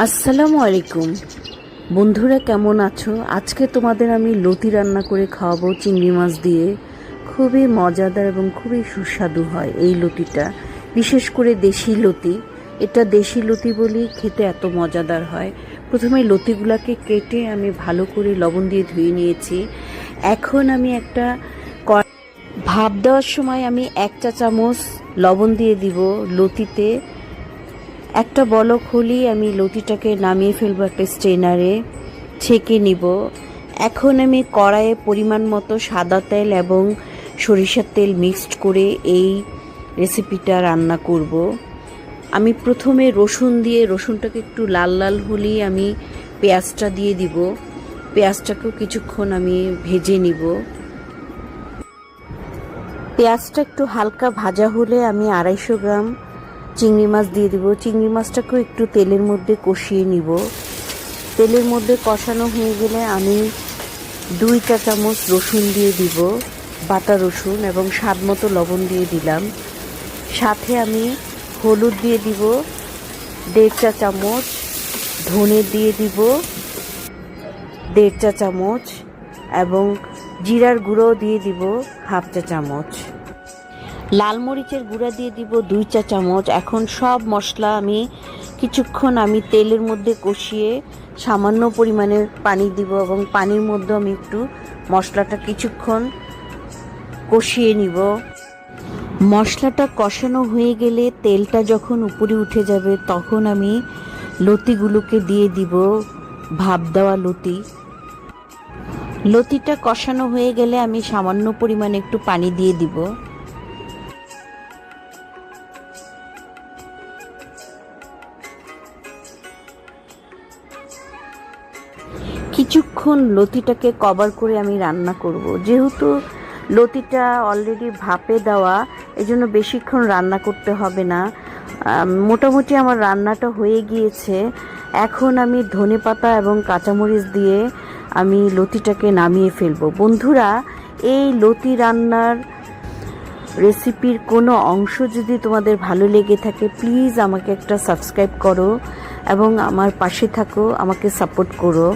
আসসালামু আলাইকুম বন্ধুরা, কেমন আছো? আজকে তোমাদের আমি লতি রান্না করে খাওয়াবো চিংড়ি মাছ দিয়ে। খুবই মজাদার এবং খুবই সুস্বাদু হয় এই লতিটা, বিশেষ করে দেশি লতি। এটা দেশি লতি বলেই খেতে এত মজাদার হয়। প্রথমে লতিগুলোকে কেটে আমি ভালো করে লবণ দিয়ে ধুয়ে নিয়েছি। এখন আমি একটা ভাপ দেওয়ার সময় আমি 1 চা চামচ লবণ দিয়ে দিব লতিতে। একটা বলক হলেই আমি লতিটাকে নামিয়ে ফেলবো একটা স্ট্রেনারে, ছেঁকে নিব। এখন আমি কড়াইয়ে পরিমাণ মতো সাদা তেল এবং সরিষার তেল মিক্সড করে এই রেসিপিটা রান্না করব। আমি প্রথমে রসুনটাকে একটু লাল লাল হলেই আমি পেঁয়াজটা দিয়ে দিব। পেঁয়াজটাকেও কিছুক্ষণ আমি ভেজে নিব। পেঁয়াজটা একটু হালকা ভাজা হলে আমি 250 গ্রাম চিংড়ি মাছ দিয়ে দিব। চিংড়ি মাছটাকেও একটু তেলের মধ্যে কষিয়ে নিব। তেলের মধ্যে কষানো হয়ে গেলে আমি 2 চা চামচ রসুন দিয়ে দিব, বাটা রসুন, এবং স্বাদ মতো লবণ দিয়ে দিলাম। সাথে আমি হলুদ দিয়ে দিব 1.5 চা চামচ, ধনে দিয়ে দিব 1.5 চা চামচ, এবং জিরার গুঁড়ো দিয়ে দিব 1/2 চা চামচ। লাল মরিচের গুঁড়া দিয়ে দিব 2 চা চামচ। এখন সব মশলা আমি কিছুক্ষণ তেলের মধ্যে কষিয়ে সামান্য পরিমাণে পানি দিব, এবং পানির মধ্যে আমি একটু মশলাটা কিছুক্ষণ কষিয়ে নিব। মশলাটা কষানো হয়ে গেলে তেলটা যখন উপরে উঠে যাবে তখন আমি লতিগুলোকে দিয়ে দিব, ভাপ দেওয়া লতিটা কষানো হয়ে গেলে আমি সামান্য পরিমাণে একটু পানি দিয়ে দিব। কিছুক্ষণ লতিটাকে কভার করে আমি রান্না করব। যেহেতু লতিটা অলরেডি ভাপে দেওয়া, এজন্য বেশিক্ষণ রান্না করতে হবে না। মোটামুটি আমার রান্নাটা হয়ে গিয়েছে। এখন আমি ধনেপাতা এবং কাঁচামরিচ দিয়ে আমি লতিটাকে নামিয়ে ফেলবো। বন্ধুরা, এই লতি রান্নার রেসিপির কোনো অংশ যদি তোমাদের ভালো লেগে থাকে, প্লিজ আমাকে একটা সাবস্ক্রাইব করো এবং আমার পাশে থাকো, আমাকে সাপোর্ট করো।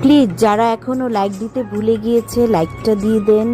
প্লিজ যারা এখনও লাইক দিতে ভুলে গিয়েছে, লাইকটা দিয়ে দেন।